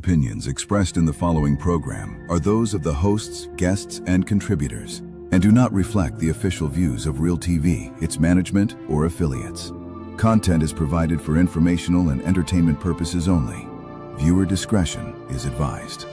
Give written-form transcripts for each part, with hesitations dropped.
opinions expressed in the following program are those of the hosts, guests, and contributors, and do not reflect the official views of Real TV, its management, or affiliates. Content is provided for informational and entertainment purposes only. Viewer discretion is advised.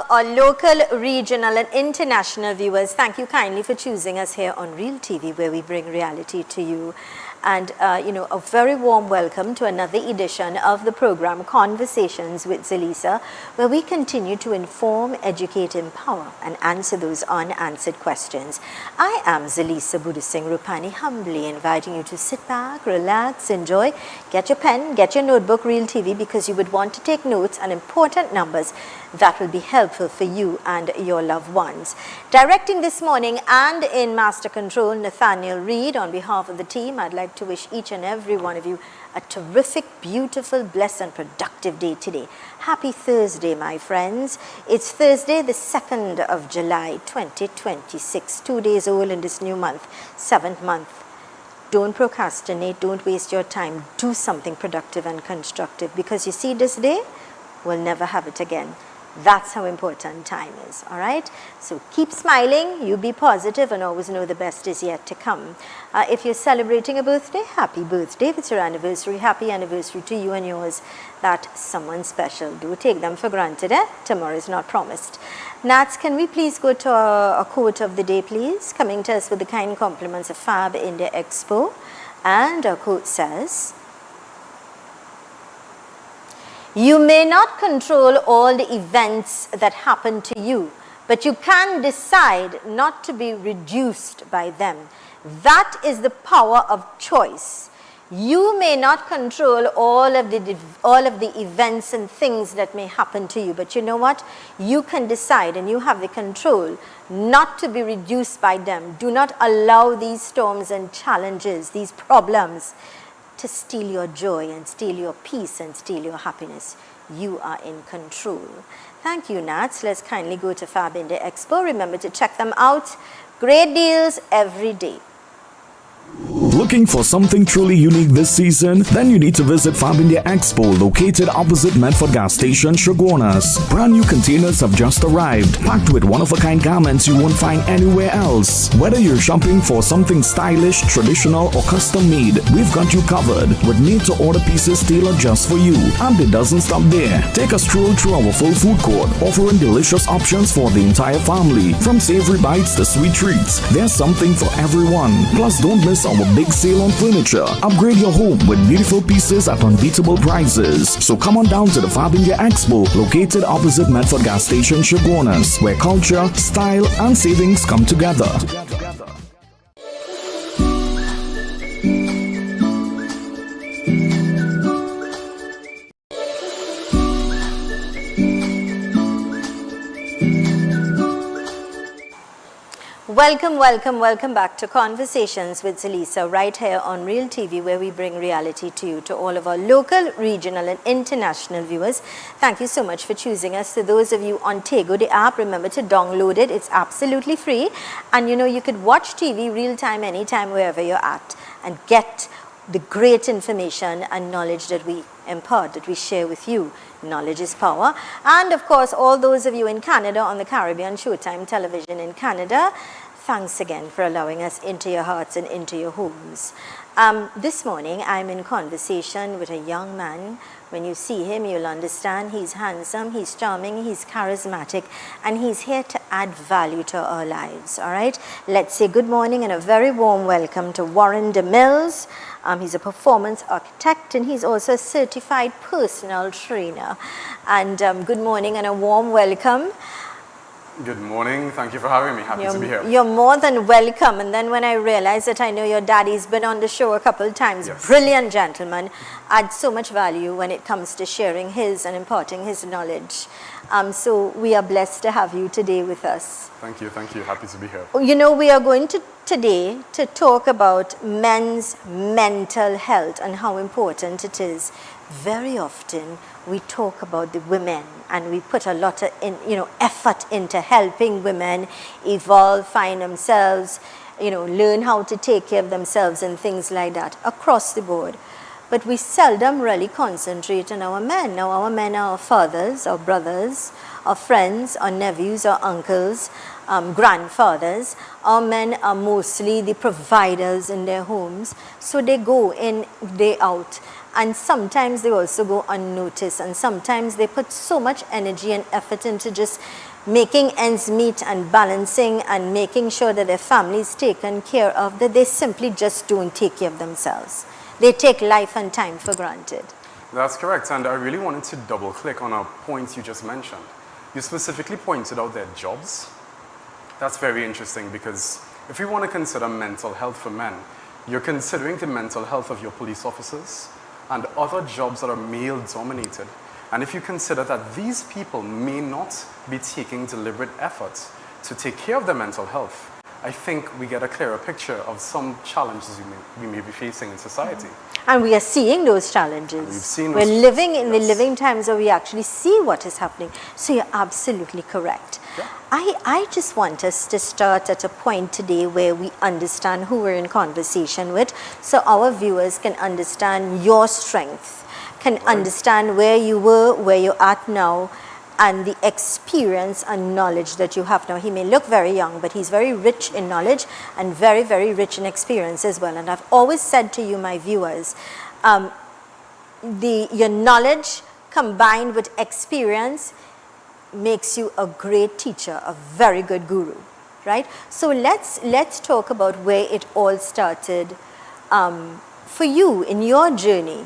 Our local, regional and international viewers, thank you kindly for choosing us here on Real TV, where we bring reality to you. And, a very warm welcome to another edition of the program Conversations with Zelisa, where we continue to inform, educate, empower, and answer those unanswered questions. I am Zelisa Singh Rupani, humbly inviting you to sit back, relax, enjoy, get your pen, get your notebook, Real TV, because you would want to take notes on important numbers that will be helpful for you and your loved ones. Directing this morning and in Master Control, Nathaniel Reed. On behalf of the team, I'd like to wish each and every one of you a terrific, beautiful, blessed and productive day today. Happy Thursday, my friends. It's Thursday, the 2nd of July, 2026. 2 days old in this new month, 7th month. Don't procrastinate, don't waste your time. Do something productive and constructive, because you see, this day, we'll never have it again. That's how important time is, all right? So keep smiling, you be positive, and always know the best is yet to come. If you're celebrating a birthday, happy birthday. If it's your anniversary, happy anniversary to you and yours. That's someone special. Do take them for granted, eh? Tomorrow is not promised. Nats, can we please go to a quote of the day, please? Coming to us with the kind compliments of Fab India Expo. And our quote says, "You may not control all the events that happen to you, but you can decide not to be reduced by them. That is the power of choice. You may not control all of the events and things that may happen to you, but you know what? You can decide, and you have the control not to be reduced by them. Do not allow these storms and challenges, these problems, to steal your joy and steal your peace and steal your happiness. You are in control." Thank you, Nats. Let's kindly go to Fab India Expo. Remember to check them out. Great deals every day. Looking for something truly unique this season? Then you need to visit Fab India Expo, located opposite Medford gas station, Shogunas. Brand new containers have just arrived, packed with one-of-a-kind garments you won't find anywhere else. Whether you're shopping for something stylish, traditional, or custom-made, we've got you covered with made-to-order pieces tailored just for you. And it doesn't stop there. Take a stroll through our full food court, offering delicious options for the entire family. From savory bites to sweet treats, there's something for everyone. Plus, don't miss our big sale on furniture. Upgrade your home with beautiful pieces at unbeatable prices. So come on down to the Fab India Expo, located opposite Medford gas station, Shogunas, where culture, style and savings come together. Welcome back to Conversations with Zelisa, right here on Real TV, where we bring reality to you, to all of our local, regional and international viewers. Thank you so much for choosing us. To those of you on Tego, the app, remember to download it. It's absolutely free. And you could watch TV real time, anytime, wherever you're at, and get the great information and knowledge that we impart, that we share with you. Knowledge is power. And of course, all those of you in Canada on the Caribbean, Showtime Television in Canada, thanks again for allowing us into your hearts and into your homes. This morning, I'm in conversation with a young man. When you see him, you'll understand he's handsome, he's charming, he's charismatic, and he's here to add value to our lives, all right? Let's say good morning and a very warm welcome to Warren DeMills. He's a performance architect, and he's also a certified personal trainer. And good morning and a warm welcome. Good morning. Thank you for having me. Happy to be here. You're more than welcome. And then when I realized that I know your daddy's been on the show a couple of times, yes. Brilliant gentleman, adds so much value when it comes to sharing his and imparting his knowledge. So we are blessed to have you today with us. Thank you. Happy to be here. We are going to today to talk about men's mental health and how important it is very often we talk about the women and we put a lot of effort into helping women evolve, find themselves, learn how to take care of themselves and things like that across the board. But we seldom really concentrate on our men. Now our men are our fathers, our brothers, our friends, our nephews, our uncles, grandfathers. Our men are mostly the providers in their homes. So they go in, day out. And sometimes they also go unnoticed. And sometimes they put so much energy and effort into just making ends meet and balancing and making sure that their family is taken care of, that they simply just don't take care of themselves. They take life and time for granted. That's correct. And I really wanted to double click on a point you just mentioned. You specifically pointed out their jobs. That's very interesting because if we want to consider mental health for men, you're considering the mental health of your police officers and other jobs that are male dominated. And if you consider that these people may not be taking deliberate efforts to take care of their mental health, I think we get a clearer picture of some challenges we may be facing in society. And we are seeing those challenges. We're living in the living times where we actually see what is happening. So you're absolutely correct. Yeah. I just want us to start at a point today where we understand who we're in conversation with, so our viewers can understand your strength, can understand where you were, where you're at now, and the experience and knowledge that you have now. He may look very young, but he's very rich in knowledge and very, very rich in experience as well. And I've always said to you, my viewers, your knowledge combined with experience makes you a great teacher, a very good guru, right? So let's talk about where it all started for you in your journey.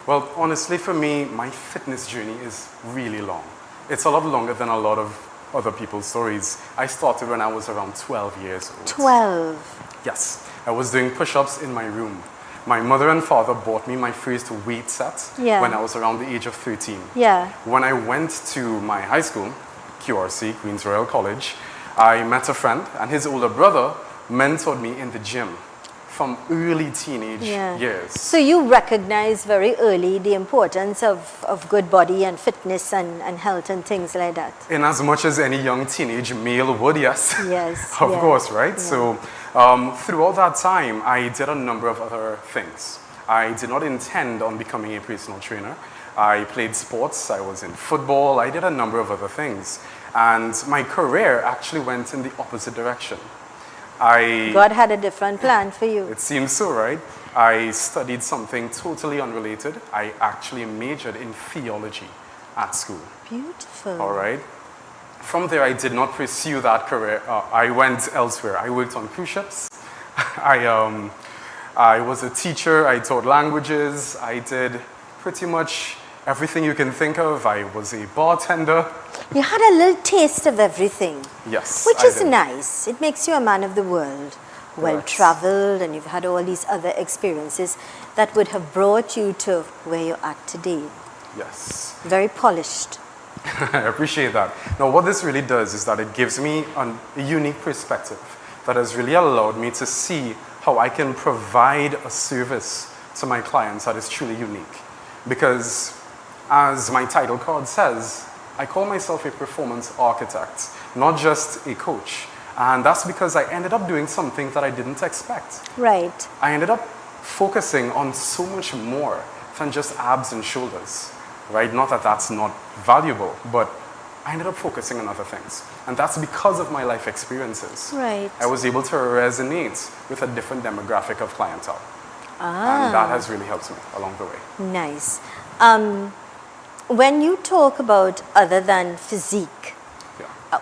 Well, honestly, for me, my fitness journey is really long. It's a lot longer than a lot of other people's stories. I started when I was around 12 years old. 12? Yes. I was doing push-ups in my room. My mother and father bought me my first weight set when I was around the age of 13. Yeah. When I went to my high school, QRC, Queens Royal College, I met a friend, and his older brother mentored me in the gym from early teenage years. So you recognize very early the importance of good body and fitness and health and things like that. In as much as any young teenage male would, yes. Yes. Of course, right? Yeah. So throughout that time, I did a number of other things. I did not intend on becoming a personal trainer. I played sports, I was in football, I did a number of other things. And my career actually went in the opposite direction. God had a different plan for you. It seems so, right? I studied something totally unrelated. I actually majored in theology at school. Beautiful. All right. From there, I did not pursue that career. I went elsewhere. I worked on cruise ships. I was a teacher. I taught languages. I did pretty much everything you can think of. I was a bartender. You had a little taste of everything. Yes, which is nice. It makes you a man of the world, well-traveled, and you've had all these other experiences that would have brought you to where you're at today. Yes. Very polished. I appreciate that. Now, what this really does is that it gives me a unique perspective that has really allowed me to see how I can provide a service to my clients that is truly unique. Because, as my title card says, I call myself a performance architect, not just a coach. And that's because I ended up doing something that I didn't expect. Right. I ended up focusing on so much more than just abs and shoulders, right? Not that that's not valuable, but I ended up focusing on other things. And that's because of my life experiences. Right. I was able to resonate with a different demographic of clientele. And that has really helped me along the way. Nice. When you talk about other than physique,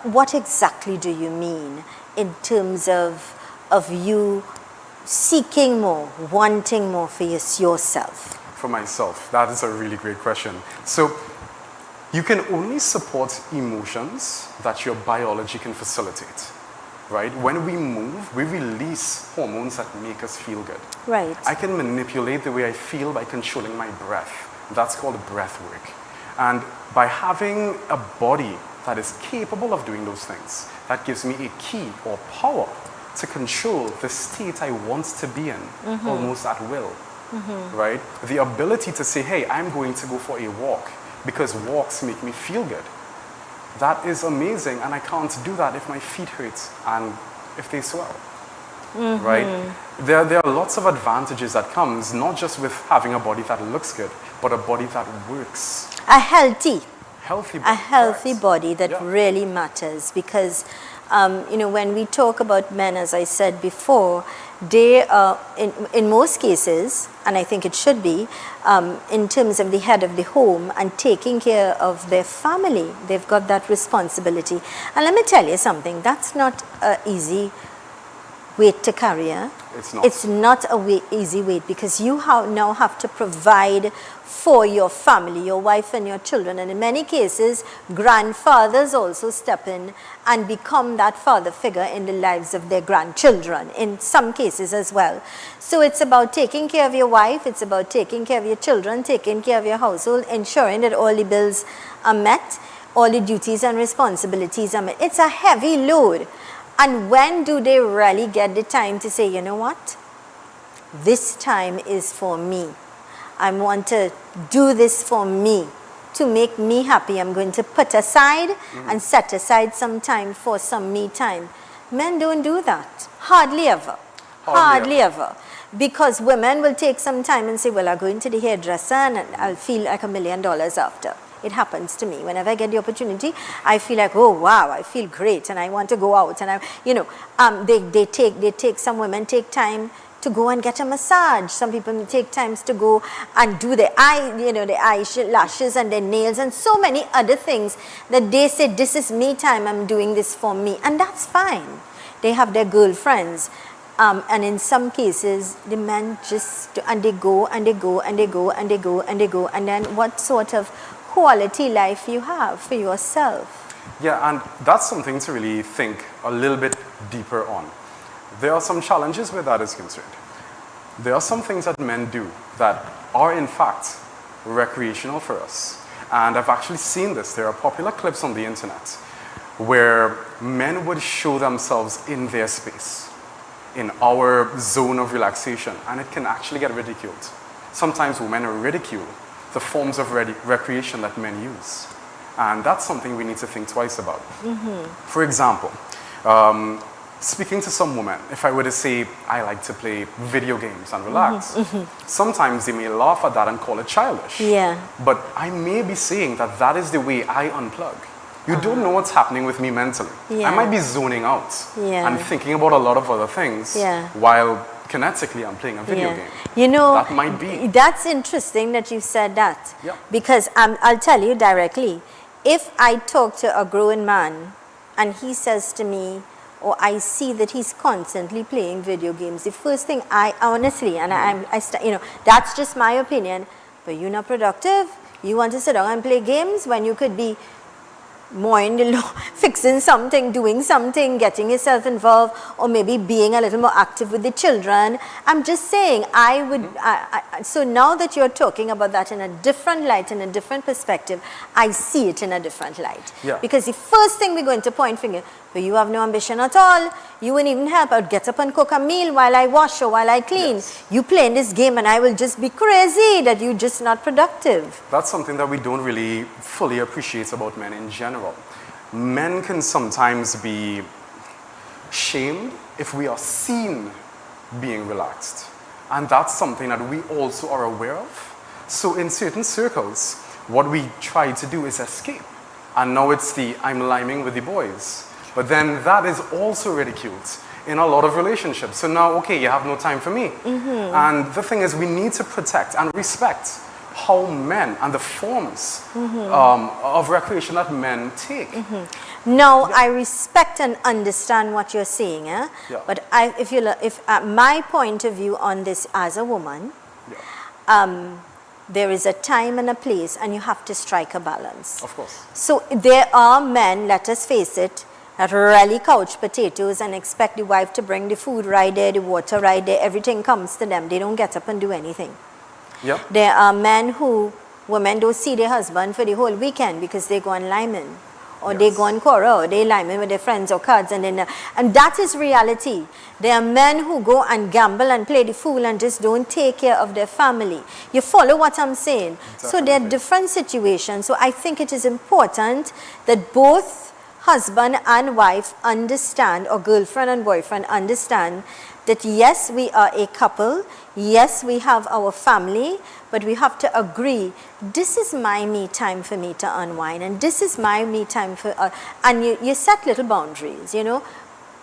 what exactly do you mean in terms of you seeking more, wanting more for yourself? For myself, that is a really great question. So you can only support emotions that your biology can facilitate, right? When we move, we release hormones that make us feel good. Right. I can manipulate the way I feel by controlling my breath. That's called breath work. And by having a body that is capable of doing those things, that gives me a key or power to control the state I want to be in, almost at will. right? The ability to say, hey, I'm going to go for a walk because walks make me feel good. That is amazing, and I can't do that if my feet hurt and if they swell, right? There are lots of advantages that comes, not just with having a body that looks good, but a body that works. A healthy Healthy a healthy correct. body that Yeah. really matters, because when we talk about men, as I said before, they are in most cases, and I think it should be, in terms of the head of the home and taking care of their family. They've got that responsibility. And let me tell you something, that's not an easy weight to carry. It's not. It's not a easy weight, because you now have to provide for your family, your wife and your children. And in many cases, grandfathers also step in and become that father figure in the lives of their grandchildren, in some cases as well. So it's about taking care of your wife, it's about taking care of your children, taking care of your household, ensuring that all the bills are met, all the duties and responsibilities are met. It's a heavy load. And when do they really get the time to say, you know what? This time is for me. I want to do this for me, to make me happy. I'm going to put aside and set aside some time for some me time. Men don't do that. Hardly ever. Hardly ever. Because women will take some time and say, well, I'll go into the hairdresser and I'll feel like $1 million after. It happens to me. Whenever I get the opportunity, I feel like, oh wow, I feel great and I want to go out. And some women take time to go and get a massage. Some people take times to go and do their eyelashes and their nails and so many other things that they say, this is me time, I'm doing this for me. And that's fine. They have their girlfriends. And in some cases, the men and they go and they go and they go and they go and they go. And then what sort of quality life you have for yourself? Yeah, and that's something to really think a little bit deeper on. There are some challenges where that is concerned. There are some things that men do that are in fact recreational for us. And I've actually seen this. There are popular clips on the internet where men would show themselves in their space, in our zone of relaxation, and it can actually get ridiculed. Sometimes women ridicule the forms of recreation that men use. And that's something we need to think twice about. For example, speaking to some women, if I were to say, I like to play video games and relax, sometimes they may laugh at that and call it childish. Yeah. But I may be saying that that is the way I unplug. You don't know what's happening with me mentally. Yeah. I might be zoning out Yeah. and thinking about a lot of other things while kinetically I'm playing a video game. You know, that might be. That's interesting that you said that. Yeah. Because I'll tell you directly, if I talk to a grown man and he says to me, or I see that he's constantly playing video games, the first thing I honestly, that's just my opinion, but you're not productive. You want to sit down and play games when you could be more in the law, fixing something, doing something, getting yourself involved, or maybe being a little more active with the children. I'm just saying, so now that you're talking about that in a different light, in a different perspective, I see it in a different light. Yeah. Because the first thing we're going to point finger, but you have no ambition at all, you wouldn't even help, I'd get up and cook a meal while I wash or while I clean. Yes. You play in this game and I will just be crazy that you're just not productive. That's something that we don't really fully appreciate about men in general. Men can sometimes be shamed if we are seen being relaxed. And that's something that we also are aware of. So in certain circles, what we try to do is escape. And now it's the I'm liming with the boys. But then that is also ridiculed in a lot of relationships. So now, okay, you have no time for me. And the thing is, we need to protect and respect how men and the forms of recreation that men take. No, I respect and understand what you're saying, Yeah. but if my point of view on this as a woman, there is a time and a place, and you have to strike a balance. Of course. So there are men, let us face it, that really couch potatoes and expect the wife to bring the food right there, the water right there, everything comes to them. They don't get up and do anything. Yeah. There are men women don't see their husband for the whole weekend because they go on liming, or they go on quarrel, or they lie with their friends or cards, and that is reality. There are men who go and gamble and play the fool and just don't take care of their family. You follow what I'm saying? Definitely. So there are different situations. So I think it is important that both husband and wife understand, or girlfriend and boyfriend understand, that yes, we are a couple, yes, we have our family, but we have to agree, this is my me time for me to unwind, and this is my me time for, and you set little boundaries, you know.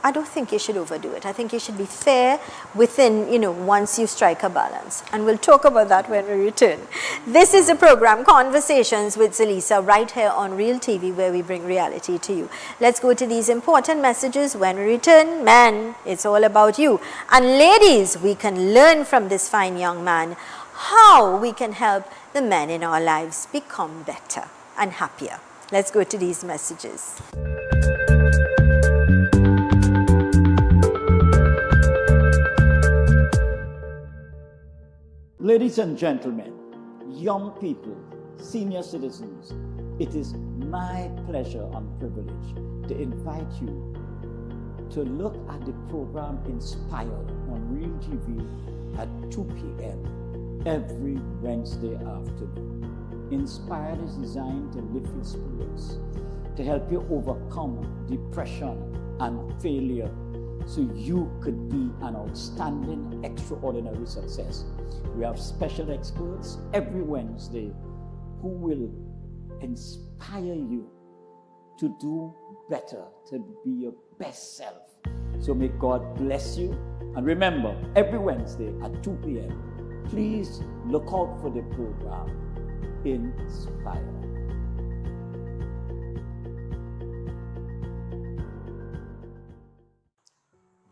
I don't think you should overdo it. I think you should be fair within, you know, once you strike a balance. And we'll talk about that when we return. This is the program, Conversations with Zelisa, right here on Real TV, where we bring reality to you. Let's go to these important messages. When we return, men, it's all about you. And ladies, we can learn from this fine young man how we can help the men in our lives become better and happier. Let's go to these messages. Ladies and gentlemen, young people, senior citizens, it is my pleasure and privilege to invite you to look at the program Inspired on Real TV at 2 p.m. every Wednesday afternoon. Inspired is designed to lift your spirits, to help you overcome depression and failure so you could be an outstanding, extraordinary success. We have special experts every Wednesday who will inspire you to do better, to be your best self. So may God bless you. And remember, every Wednesday at 2 p.m., please look out for the program Inspire.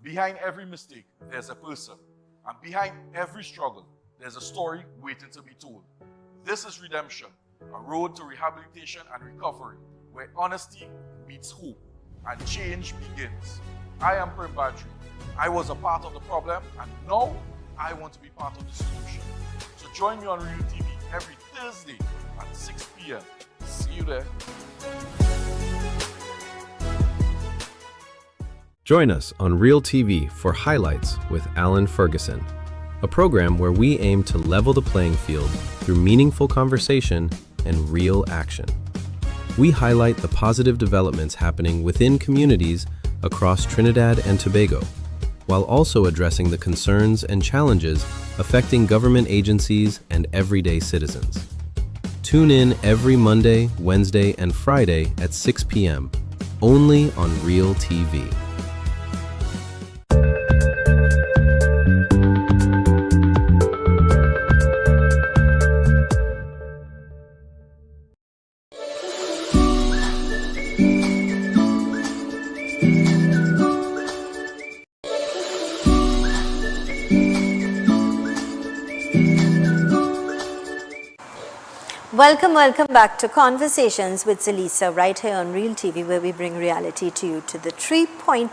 Behind every mistake, there's a person. And behind every struggle, there's a story waiting to be told. This is Redemption, a road to rehabilitation and recovery, where honesty meets hope and change begins. I am Prim Badri. I was a part of the problem, and now I want to be part of the solution. So join me on Real TV every Thursday at 6 p.m. See you there. Join us on Real TV for Highlights with Alan Ferguson, a program where we aim to level the playing field through meaningful conversation and real action. We highlight the positive developments happening within communities across Trinidad and Tobago, while also addressing the concerns and challenges affecting government agencies and everyday citizens. Tune in every Monday, Wednesday, and Friday at 6 p.m., only on Real TV. Welcome back to Conversations with Zelisa, right here on Real TV, where we bring reality to you, to the 3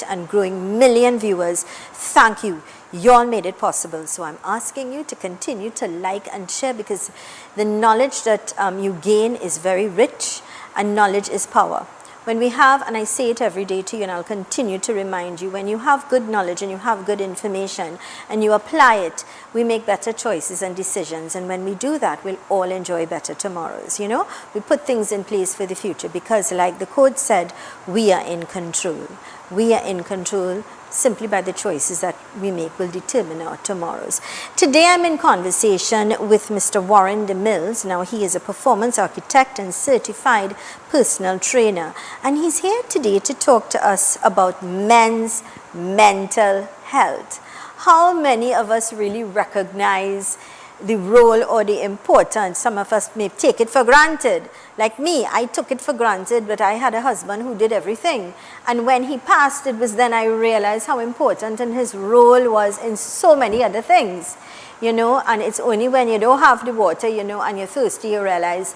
and growing million viewers. Thank you. You all made it possible. So I'm asking you to continue to like and share, because the knowledge that you gain is very rich, and knowledge is power. When we have, and I say it every day to you, and I'll continue to remind you, when you have good knowledge and you have good information and you apply it, we make better choices and decisions. And when we do that, we'll all enjoy better tomorrows. You know, we put things in place for the future, because like the code said, we are in control. We are in control. Simply by the choices that we make will determine our tomorrows. Today I'm in conversation with Mr. Warren DeMills. Now he is a performance architect and certified personal trainer, and he's here today to talk to us about men's mental health. How many of us really recognize the role or the importance? Some of us may take it for granted. Like me, I took it for granted, but I had a husband who did everything. And when he passed, it was then I realized how important and his role was in so many other things. You know, and it's only when you don't have the water, you know, and you're thirsty, you realize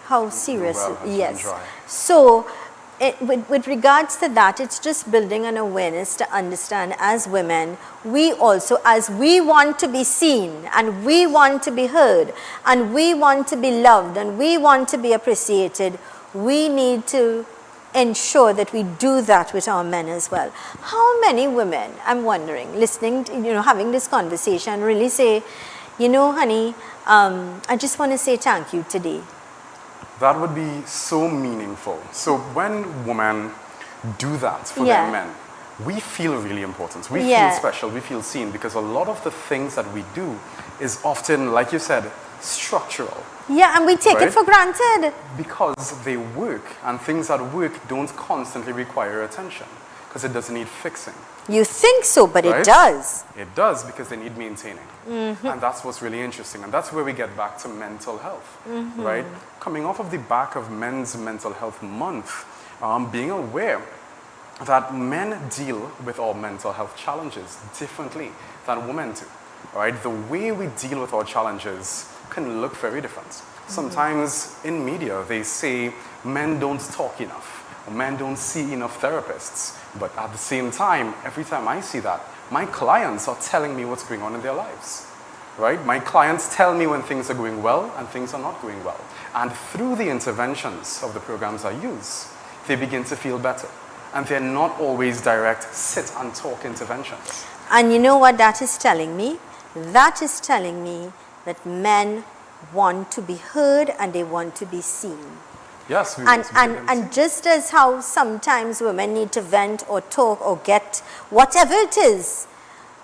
how serious it is. Yes. So with regards to that, it's just building an awareness to understand, as women, we also, as we want to be seen and we want to be heard and we want to be loved and we want to be appreciated, we need to ensure that we do that with our men as well. How many women, I'm wondering, listening to, having this conversation, really say, honey, I just want to say thank you today. That would be so meaningful. So when women do that for Yeah. their men, we feel really important. We Yeah. feel special. We feel seen, because a lot of the things that we do is often, like you said, structural. Yeah, and we take it Right? for granted. Because they work, and things that work don't constantly require attention, because it doesn't need fixing. You think so, but Right? it does. It does, because they need maintaining. Mm-hmm. And that's what's really interesting. And that's where we get back to mental health, Mm-hmm. right? Coming off of the back of Men's Mental Health Month, being aware that men deal with our mental health challenges differently than women do, right? The way we deal with our challenges can look very different. Sometimes in media, they say men don't talk enough, or men don't see enough therapists. But at the same time, every time I see that, my clients are telling me what's going on in their lives, right? My clients tell me when things are going well and things are not going well. And through the interventions of the programs I use, they begin to feel better. And they're not always direct sit and talk interventions. And you know what that is telling me? That is telling me that men want to be heard and they want to be seen. Yes, we And, want to be and, them and just as how sometimes women need to vent or talk or get whatever it is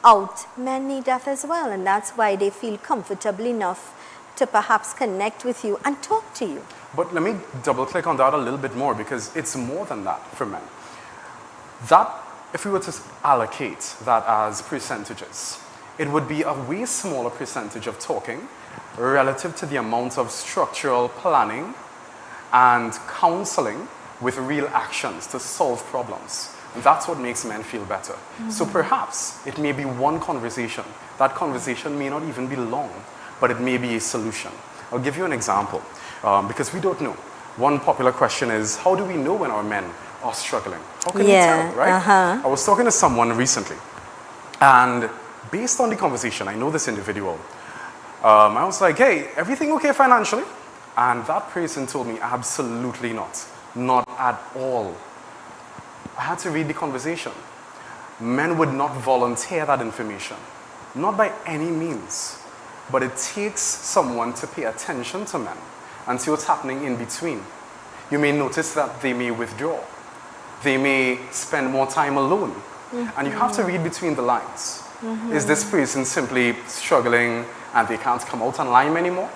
out, men need that as well. And that's why they feel comfortable enough to perhaps connect with you and talk to you. But let me double click on that a little bit more, because it's more than that for men. That, if we were to allocate that as percentages, it would be a way smaller percentage of talking relative to the amount of structural planning and counseling with real actions to solve problems. And that's what makes men feel better. So perhaps it may be one conversation. That conversation may not even be long, but it may be a solution. I'll give you an example, because we don't know. One popular question is, how do we know when our men are struggling? How can we tell, right? I was talking to someone recently, and based on the conversation, I know this individual. I was like, hey, everything okay financially? And that person told me, absolutely not. Not at all. I had to read the conversation. Men would not volunteer that information. Not by any means. But it takes someone to pay attention to men and see what's happening in between. You may notice that they may withdraw. They may spend more time alone. And you have to read between the lines. Is this person simply struggling and they can't come out online anymore?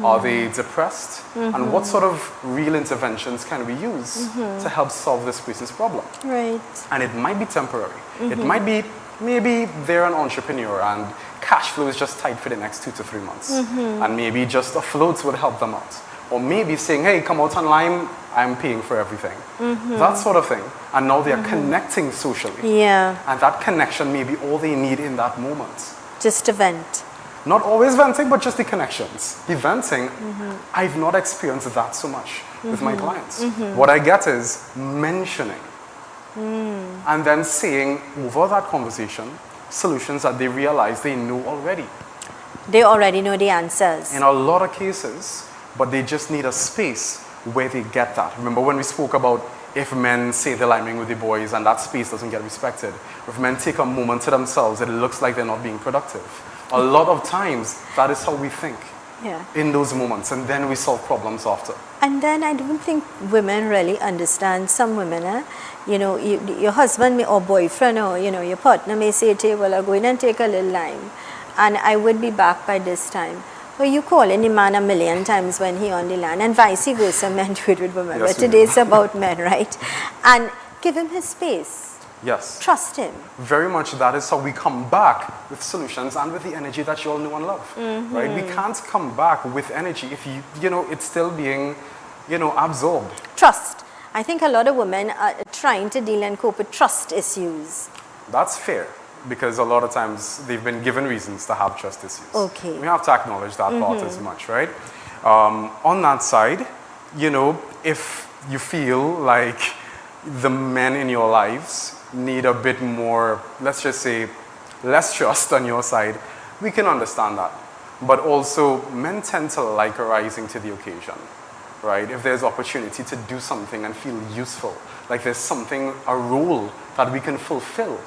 Are they depressed? And what sort of real interventions can we use to help solve this person's problem? Right. And it might be temporary. It might be, maybe they're an entrepreneur and cash flow is just tight for the next 2 to 3 months. And maybe just a float would help them out. Or maybe saying, hey, come out online, I'm paying for everything. That sort of thing. And now they're connecting socially. Yeah. And that connection may be all they need in that moment. Just to vent. Not always venting, but just the connections. The venting, I've not experienced that so much with my clients. What I get is mentioning. And then saying, over that conversation, solutions that they realize they know already. They already know the answers. In a lot of cases, but they just need a space where they get that. Remember when we spoke about if men say they're liming with the boys and that space doesn't get respected, if men take a moment to themselves, it looks like they're not being productive. A lot of times, that is how we think in those moments, and then we solve problems after. And then I don't think women really understand. Some women, your husband or boyfriend or, your partner may say to you, well, I'll go in and take a little lime, and I would be back by this time. Well, you call any man a million times when he on the line, and vice versa, men do it with women. Yes, but today it's about men, right? And give him his space. Yes. Trust him. Very much that is how we come back with solutions and with the energy that you all know and love. Right? We can't come back with energy if it's still being, absorbed. Trust. I think a lot of women are trying to deal and cope with trust issues. That's fair, because a lot of times they've been given reasons to have trust issues. Okay. We have to acknowledge that part as much, right? On that side, if you feel like the men in your lives need a bit more, let's just say, less trust on your side, we can understand that. But also, men tend to like rising to the occasion, right? If there's opportunity to do something and feel useful, like there's something, a role that we can fulfill,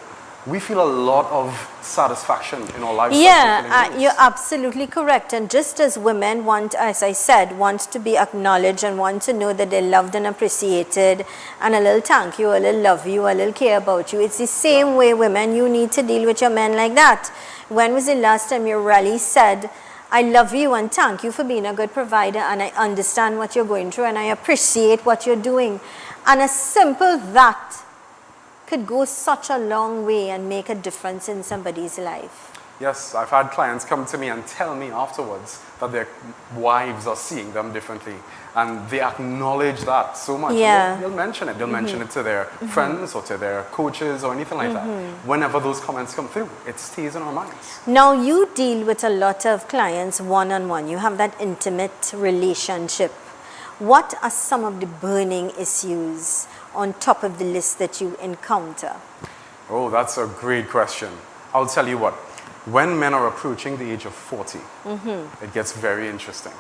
we feel a lot of satisfaction in our lives. Yeah, you're absolutely correct. And just as women want, as I said, want to be acknowledged and want to know that they're loved and appreciated, and a little thank you, a little love you, a little care about you. It's the same way, women, you need to deal with your men like that. When was the last time you really said, I love you and thank you for being a good provider, and I understand what you're going through and I appreciate what you're doing. And as simple that could go such a long way and make a difference in somebody's life. Yes, I've had clients come to me and tell me afterwards that their wives are seeing them differently, and they acknowledge that so much. Yeah. They'll mention it. They'll mention it to their friends or to their coaches or anything like that. Whenever those comments come through, it stays in our minds. Now, you deal with a lot of clients one-on-one. You have that intimate relationship. What are some of the burning issues on top of the list that you encounter? Oh, that's a great question. I'll tell you what. When men are approaching the age of 40, it gets very interesting.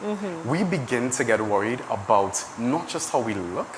We begin to get worried about not just how we look,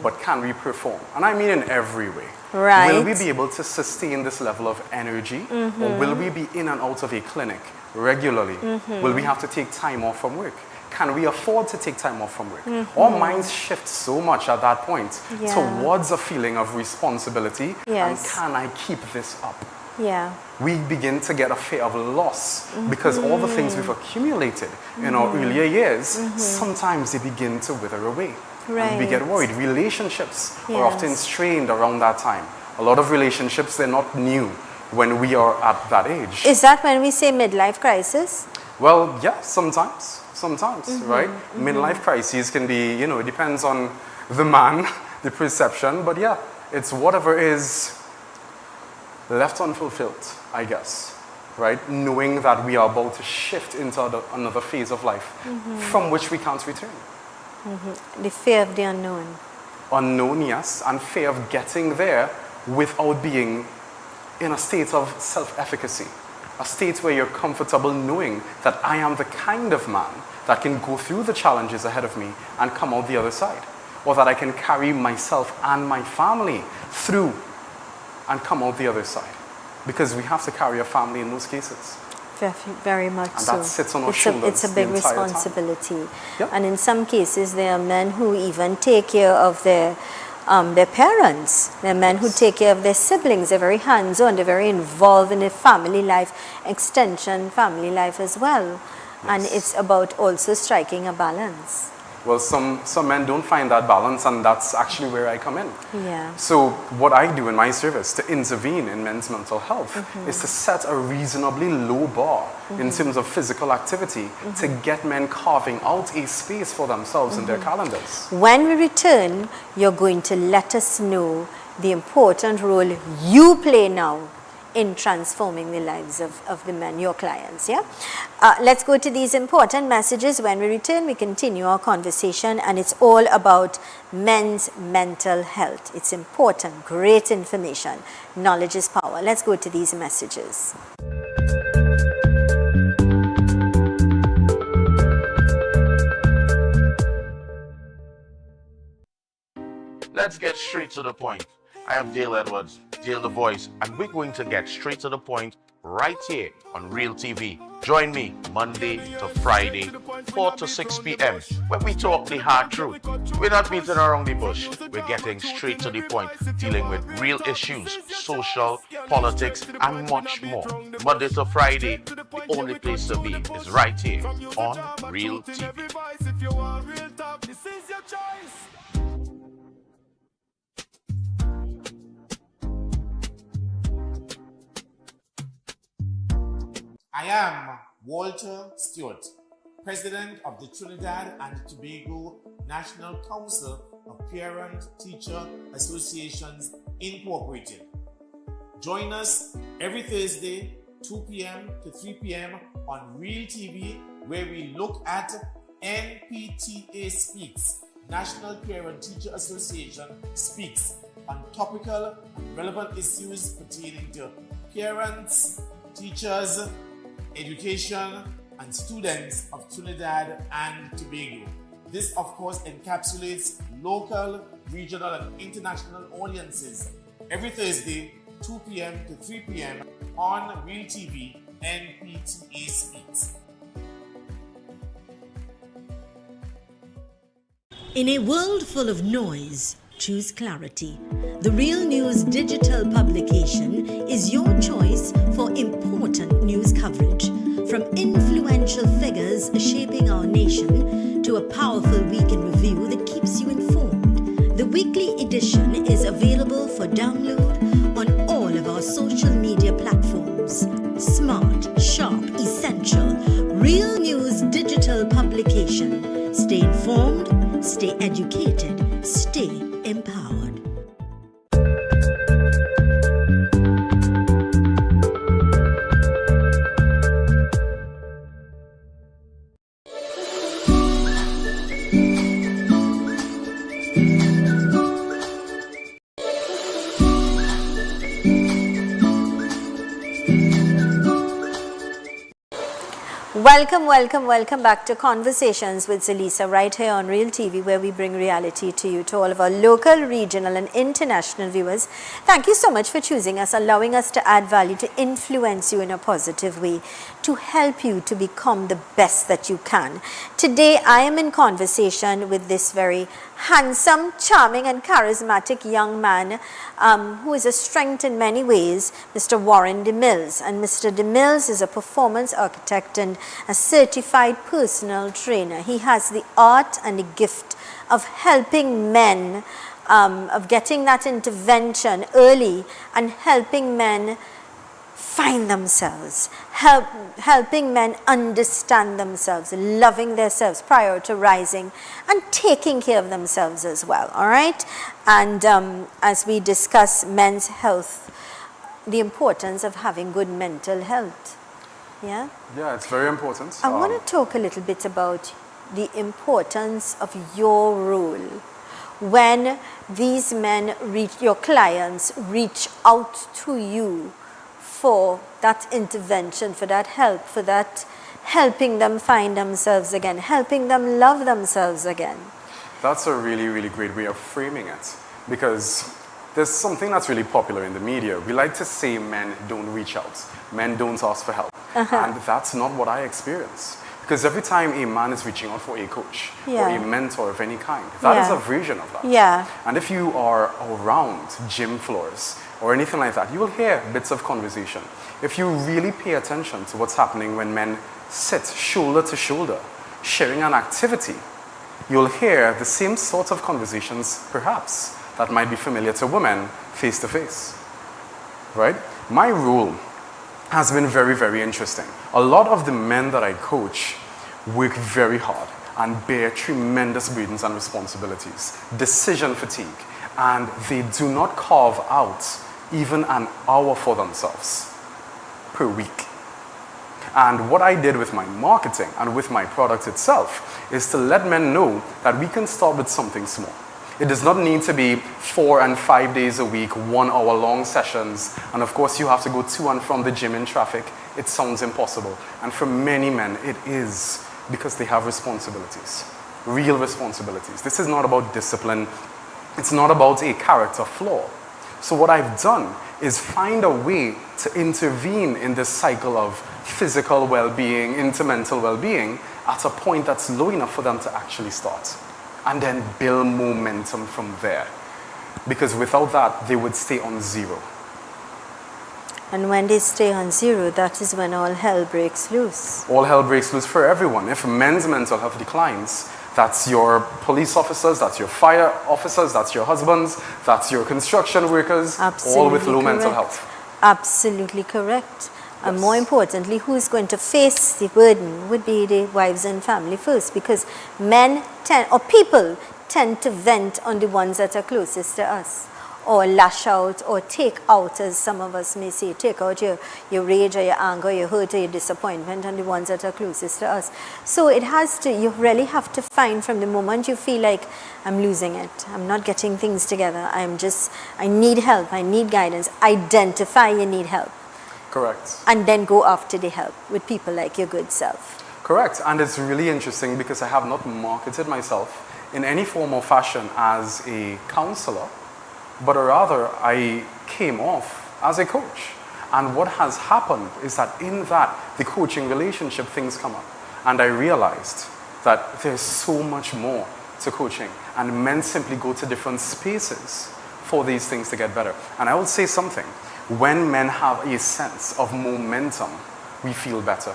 but can we perform? And I mean in every way. Right. Will we be able to sustain this level of energy? Or will we be in and out of a clinic regularly? Will we have to take time off from work? Can we afford to take time off from work? Our minds shift so much at that point towards a feeling of responsibility. And can I keep this up? Yeah. We begin to get a fear of loss because all the things we've accumulated in our earlier years, sometimes they begin to wither away. Right. And we get worried. Relationships are often strained around that time. A lot of relationships, they're not new when we are at that age. Is that when we say midlife crisis? Well, yeah, sometimes, right? Midlife crises can be, it depends on the man, the perception, but yeah, it's whatever is left unfulfilled, I guess, right? Knowing that we are about to shift into another phase of life from which we can't return. The fear of the unknown. Unknown, yes, and fear of getting there without being in a state of self-efficacy, a state where you're comfortable knowing that I am the kind of man that can go through the challenges ahead of me and come out the other side, or that I can carry myself and my family through and come out the other side, because we have to carry a family in those cases. Very much and so. That sits on our shoulders. It's a big responsibility. Yep. And in some cases, there are men who even take care of their parents. There are men who take care of their siblings. They're very hands-on. They're very involved in their family life, extension family life as well. And it's about also striking a balance. Well, some men don't find that balance, and that's actually where I come in. Yeah. So what I do in my service to intervene in men's mental health is to set a reasonably low bar in terms of physical activity to get men carving out a space for themselves in their calendars. When we return, you're going to let us know the important role you play now in transforming the lives of the men, your clients, yeah? Let's go to these important messages. When we return, we continue our conversation, and it's all about men's mental health. It's important, great information. Knowledge is power. Let's go to these messages. Let's get straight to the point. I am Dale Edwards, Dale the Voice, and we're going to get straight to the point right here on Real TV. Join me Monday to Friday, 4 to 6 p.m. when we talk the hard truth. We're not beating around the bush. We're getting straight to the point, dealing with real issues, social, politics, and much more. Monday to Friday, the only place to be is right here on Real TV. I am Walter Stewart, President of the Trinidad and Tobago National Council of Parent-Teacher Associations Incorporated. Join us every Thursday, 2 p.m. to 3 p.m. on Real TV, where we look at NPTA Speaks, National Parent-Teacher Association Speaks, on topical and relevant issues pertaining to parents, teachers, education, and students of Trinidad and Tobago. This, of course, encapsulates local, regional, and international audiences every Thursday, 2 p.m. to 3 p.m. on Real TV NPTA Speaks. In a world full of noise, choose clarity. The Real News digital publication is your choice for important news coverage. From influential figures shaping our nation to a powerful week in review that keeps you informed. The weekly edition is available for download on all of our social media platforms. Smart, sharp, essential. Real News digital publication. Stay informed, stay educated, stay empowered. Welcome back to Conversations with Zelisa right here on Real TV, where we bring reality to you, to all of our local, regional and international viewers. Thank you so much for choosing us, allowing us to add value, to influence you in a positive way, to help you to become the best that you can. Today I am in conversation with this very handsome, charming and charismatic young man who is a strength in many ways, Mr. Warren DeMills. And Mr. DeMills is a performance architect and a certified personal trainer. He has the art and the gift of helping men, of getting that intervention early and helping men find themselves, helping men understand themselves, loving themselves prior to rising and taking care of themselves as well, all right? And as we discuss men's health, the importance of having good mental health, yeah? Yeah, it's very important. I want to talk a little bit about the importance of your role when these men your clients reach out to you for that intervention, for that help, for that helping them find themselves again, helping them love themselves again. That's a really, really great way of framing it, because there's something that's really popular in the media. We like to say men don't reach out, men don't ask for help. And that's not what I experience. Because every time a man is reaching out for a coach or a mentor of any kind, that is a version of that. Yeah. And if you are around gym floors or anything like that, you will hear bits of conversation. If you really pay attention to what's happening when men sit shoulder to shoulder, sharing an activity, you'll hear the same sort of conversations, perhaps, that might be familiar to women face to face, right? My role has been very, very interesting. A lot of the men that I coach work very hard and bear tremendous burdens and responsibilities, decision fatigue, and they do not carve out even an hour for themselves per week. And what I did with my marketing and with my product itself is to let men know that we can start with something small. It does not need to be 4 and 5 days a week, 1 hour long sessions. And of course, you have to go to and from the gym in traffic. It sounds impossible. And for many men, it is, because they have responsibilities, real responsibilities. This is not about discipline. It's not about a character flaw. So what I've done is find a way to intervene in this cycle of physical well-being into mental well-being at a point that's low enough for them to actually start, and then build momentum from there. Because without that, they would stay on zero. And when they stay on zero, that is when all hell breaks loose. All hell breaks loose for everyone. If men's mental health declines, that's your police officers, that's your fire officers, that's your husbands, that's your construction workers, all with low mental health. Absolutely correct. And more importantly, who's going to face the burden would be the wives and family first, because men tend, or people tend to vent on the ones that are closest to us, or lash out, or take out, as some of us may say, take out your rage or your anger, your hurt or your disappointment on the ones that are closest to us. So it has to, you really have to find, from the moment you feel like, I'm losing it, I'm not getting things together, I need help, I need guidance, identify you need help. Correct. And then go after the help with people like your good self. Correct, and it's really interesting because I have not marketed myself in any form or fashion as a counselor, but rather I came off as a coach. And what has happened is that in that, the coaching relationship, things come up. And I realized that there's so much more to coaching, and men simply go to different spaces for these things to get better. And I will say something, when men have a sense of momentum, we feel better.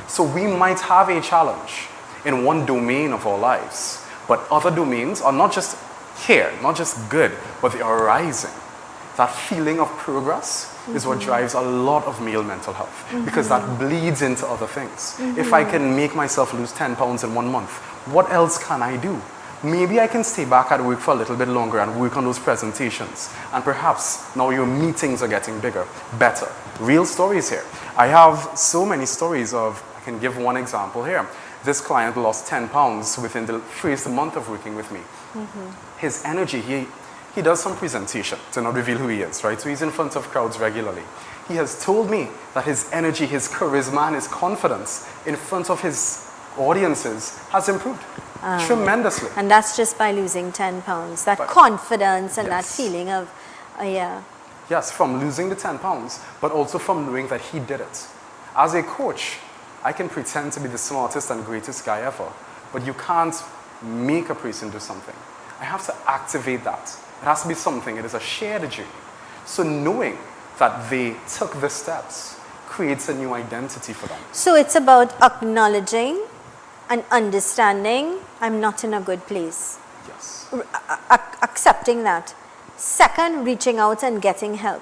So we might have a challenge in one domain of our lives, but other domains are not just here, not just good, but they are rising. That feeling of progress is what drives a lot of male mental health, because that bleeds into other things. If I can make myself lose 10 pounds in 1 month, what else can I do? Maybe I can stay back at work for a little bit longer and work on those presentations. And perhaps now your meetings are getting bigger, better. Real stories here. I have so many stories of, I can give one example here. This client lost 10 pounds within the first month of working with me. His energy, he does some presentation to not reveal who he is, right? So he's in front of crowds regularly. He has told me that his energy, his charisma, and his confidence in front of his audiences has improved tremendously. And that's just by losing 10 pounds. That confidence and that feeling of, yeah. Yes, from losing the 10 pounds, but also from knowing that he did it. As a coach, I can pretend to be the smartest and greatest guy ever, but you can't make a person do something. I have to activate that. It has to be something. It is a shared journey. So knowing that they took the steps creates a new identity for them. So it's about acknowledging and understanding I'm not in a good place. Yes. Accepting that. Second, reaching out and getting help.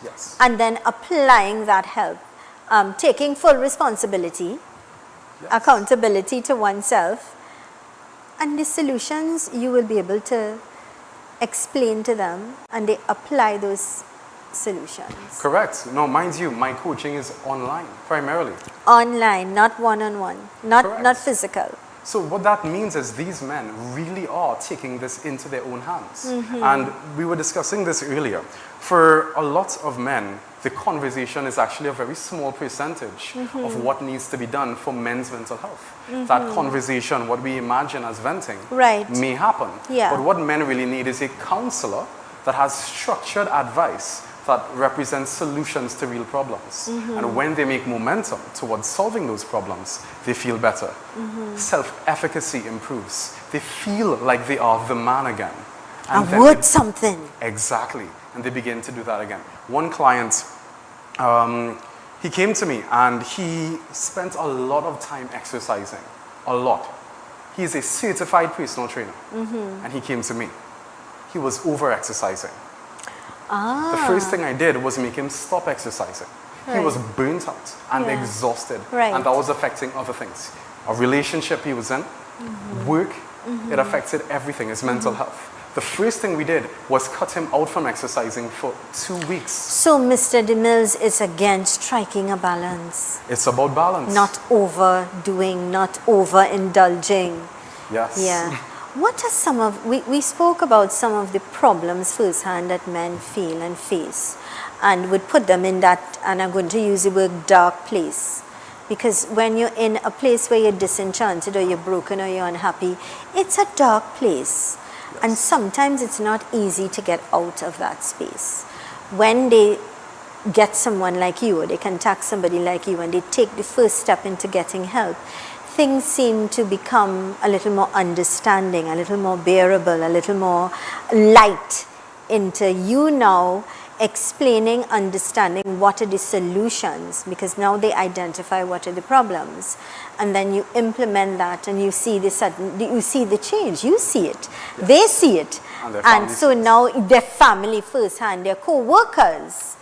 Yes. And then applying that help. Taking full responsibility, accountability to oneself. And the solutions you will be able to explain to them, and they apply those solutions. Correct. No, mind you, my coaching is online primarily. Online, not one-on-one, not physical. So what that means is these men really are taking this into their own hands. And we were discussing this earlier. For a lot of men, the conversation is actually a very small percentage of what needs to be done for men's mental health. That conversation, what we imagine as venting, may happen. But what men really need is a counselor that has structured advice that represents solutions to real problems. And when they make momentum towards solving those problems, they feel better. Self-efficacy improves. They feel like they are the man again. And worth something. Exactly. And they begin to do that again. One client, he came to me and he spent a lot of time exercising. A lot. He's a certified personal trainer. And he came to me. He was over-exercising. The first thing I did was make him stop exercising. He was burnt out and exhausted. And that was affecting other things. A relationship he was in, work, it affected everything, his mental health. The first thing we did was cut him out from exercising for 2 weeks. So Mr. DeMills is again striking a balance. It's about balance. Not overdoing, not overindulging. Yes. Yeah. What are some of, we spoke about some of the problems firsthand that men feel and face, and would put them in that, and I'm going to use the word dark place. Because when you're in a place where you're disenchanted or you're broken or you're unhappy, it's a dark place. And sometimes it's not easy to get out of that space. When they get someone like you, or they contact somebody like you, and they take the first step into getting help, things seem to become a little more understanding, a little more bearable, a little more light into you now explaining, understanding what are the solutions, because now they identify what are the problems, and then you implement that, and you see the change, you see it, they see it, and so now their family firsthand, their co-workers,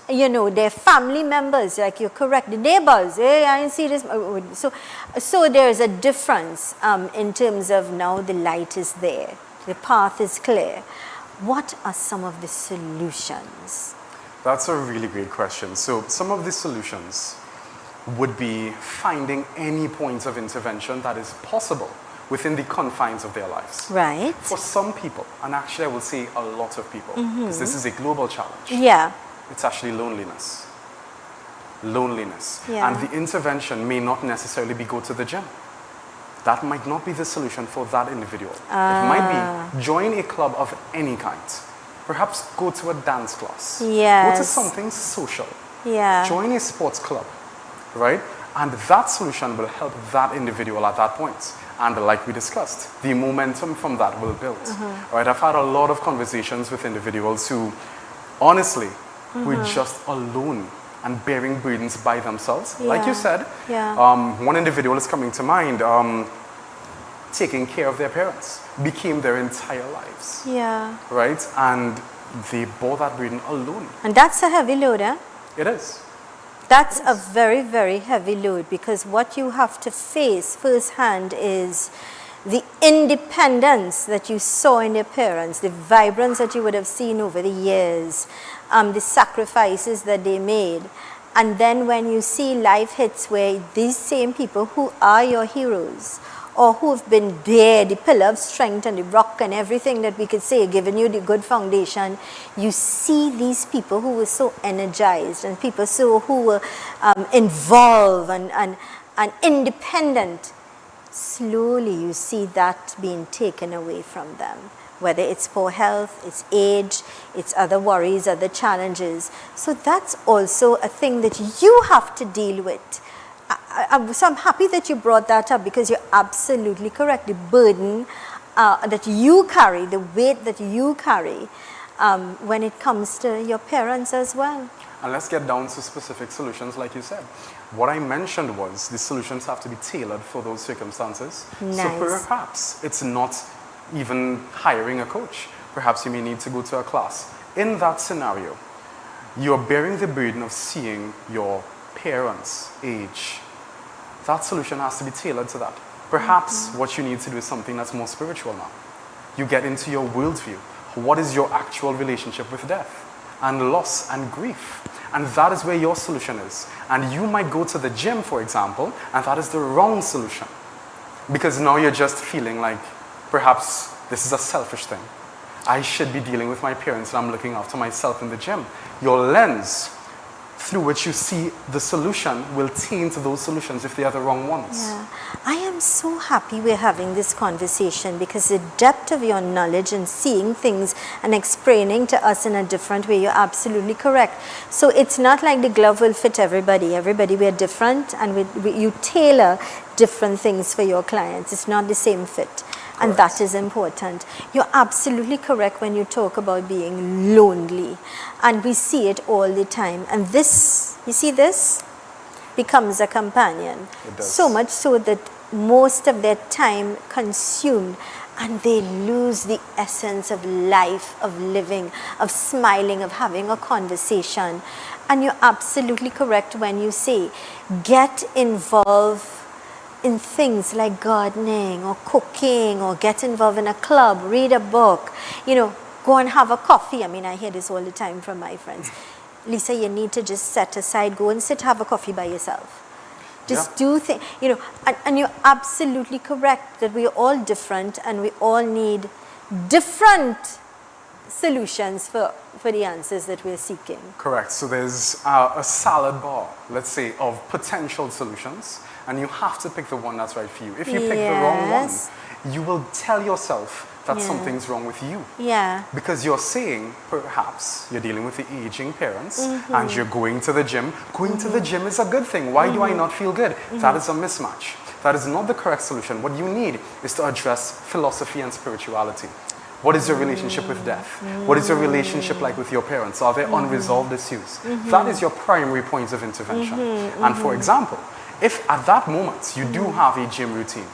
you know, their family members, like you're correct, the neighbors, hey, I didn't see this. So there's a difference in terms of now the light is there, the path is clear. What are some of the solutions? That's a really great question. So some of the solutions would be finding any point of intervention that is possible within the confines of their lives. Right. For some people, and actually I will say a lot of people, because this is a global challenge. Yeah. It's actually loneliness. loneliness. Yeah. And the intervention may not necessarily be go to the gym. That might not be the solution for that individual. It might be join a club of any kind. Perhaps go to a dance class. Yes. Go to something social. Yeah. Join a sports club, right? And that solution will help that individual at that point. And like we discussed, the momentum from that will build. Right? I've had a lot of conversations with individuals who, honestly, were just alone and bearing burdens by themselves. Like you said, one individual is coming to mind, taking care of their parents, became their entire lives. Yeah. Right? And they bore that burden alone. And that's a heavy load, eh? It is. That's a very, very heavy load, because what you have to face firsthand is the independence that you saw in your parents, the vibrance that you would have seen over the years, the sacrifices that they made. And then when you see life hits where these same people who are your heroes, or who have been there, the pillar of strength and the rock and everything that we could say, giving you the good foundation, you see these people who were so energized and people who were involved and independent. Slowly you see that being taken away from them, whether it's poor health, it's age, it's other worries, other challenges. So that's also a thing that you have to deal with. So I'm happy that you brought that up, because you're absolutely correct. The burden that you carry, the weight that you carry when it comes to your parents as well. And let's get down to specific solutions, like you said. What I mentioned was the solutions have to be tailored for those circumstances. Nice. So perhaps it's not even hiring a coach. Perhaps you may need to go to a class. In that scenario, you're bearing the burden of seeing your parents age. That solution has to be tailored to that. Perhaps what you need to do is something that's more spiritual now. You get into your worldview. What is your actual relationship with death and loss and grief? And that is where your solution is. And you might go to the gym, for example, and that is the wrong solution. Because now you're just feeling like perhaps this is a selfish thing. I should be dealing with my parents and I'm looking after myself in the gym. Your lens through which you see the solution will taint those solutions if they are the wrong ones. Yeah. I am so happy we're having this conversation, because the depth of your knowledge and seeing things and explaining to us in a different way, you're absolutely correct. So it's not like the glove will fit everybody. Everybody, we're different, and you tailor different things for your clients. It's not the same fit. And that is important. You're absolutely correct when you talk about being lonely. And we see it all the time. And this, you see this, becomes a companion. It does. So much so that most of their time consumed, and they lose the essence of life, of living, of smiling, of having a conversation. And you're absolutely correct when you say, get involved in things like gardening or cooking, or get involved in a club, read a book, go and have a coffee. I mean, I hear this all the time from my friends. Lisa, you need to just set aside, go and sit, have a coffee by yourself. Just do things, and you're absolutely correct that we're all different and we all need different solutions for the answers that we're seeking. Correct. So there's a salad bar, let's say, of potential solutions, and you have to pick the one that's right for you. If you pick the wrong one, you will tell yourself that something's wrong with you. Yeah. Because you're saying, perhaps, you're dealing with the aging parents, and you're going to the gym. Going to the gym is a good thing. Why do I not feel good? That is a mismatch. That is not the correct solution. What you need is to address philosophy and spirituality. What is your relationship with death? What is your relationship like with your parents? Are there unresolved issues? That is your primary point of intervention. And for example, if at that moment you do have a gym routine,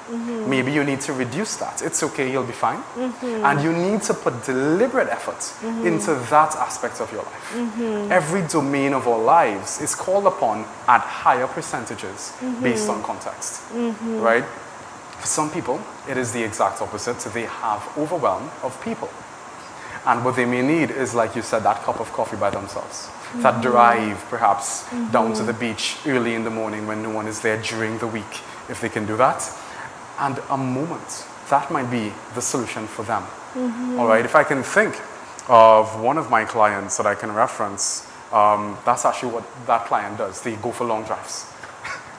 maybe you need to reduce that. It's okay, you'll be fine. And you need to put deliberate effort into that aspect of your life. Every domain of our lives is called upon at higher percentages based on context, right? For some people, it is the exact opposite. They have overwhelm of people. And what they may need is, like you said, that cup of coffee by themselves. That drive, perhaps, down to the beach early in the morning when no one is there during the week, if they can do that. And a moment, that might be the solution for them. All right, if I can think of one of my clients that I can reference, That's actually what that client does. They go for long drives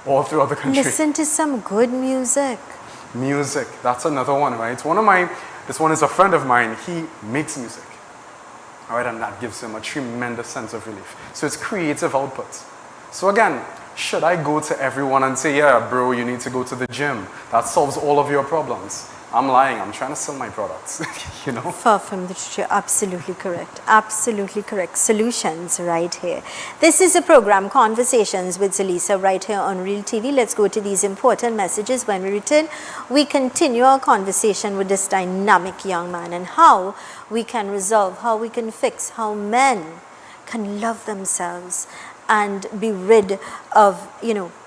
all throughout the country. Listen to some good music. Music, that's another one, right? This one is a friend of mine. He makes music, all right, and that gives him a tremendous sense of relief. So it's creative output. So again, should I go to everyone and say, yeah, bro, you need to go to the gym? That solves all of your problems. I'm lying. I'm trying to sell my products, you know? Far from the truth. Absolutely correct. Absolutely correct. Solutions right here. This is a program, Conversations with Zelisa, right here on Real TV. Let's go to these important messages. When we return, we continue our conversation with this dynamic young man and how we can resolve, how we can fix, how men can love themselves and be rid of,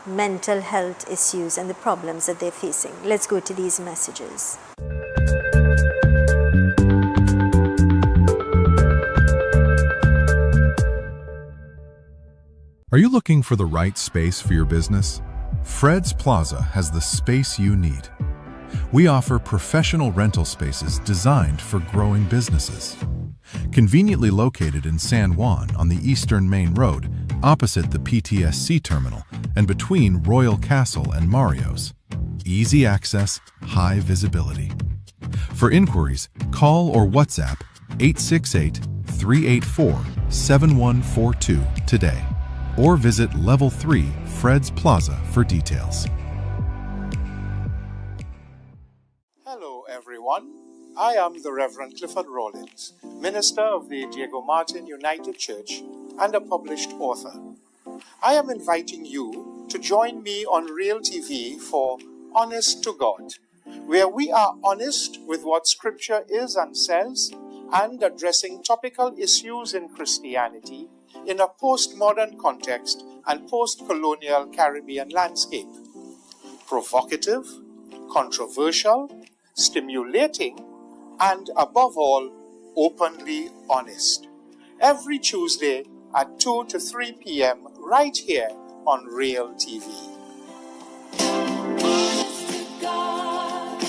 mental health issues and the problems that they're facing. Let's go to these messages. Are you looking for the right space for your business? Fred's Plaza has the space you need. We offer professional rental spaces designed for growing businesses. Conveniently located in San Juan on the Eastern Main Road, opposite the PTSC terminal and between Royal Castle and Mario's. Easy access, high visibility. For inquiries, call or WhatsApp 868-384-7142 today, or visit Level 3 Fred's Plaza for details. Hello everyone, I am the Reverend Clifford Rawlins, minister of the Diego Martin United Church and a published author. I am inviting you to join me on Real TV for Honest to God, where we are honest with what Scripture is and says and addressing topical issues in Christianity in a postmodern context and post-colonial Caribbean landscape. Provocative, controversial, stimulating, and above all, openly honest. Every Tuesday at 2 to 3 p.m. right here on Real TV. Honest to God,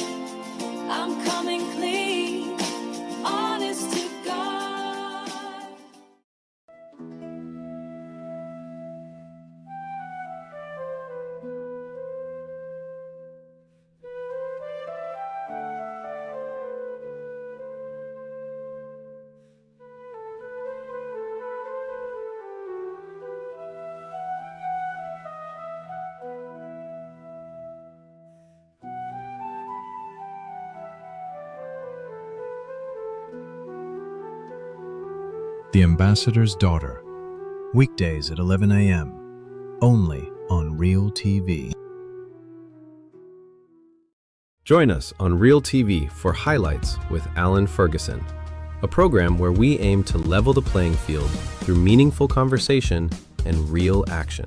I'm coming clean. Honest to God. The Ambassador's Daughter, weekdays at 11 a.m., only on Real TV. Join us on Real TV for Highlights with Alan Ferguson, a program where we aim to level the playing field through meaningful conversation and real action.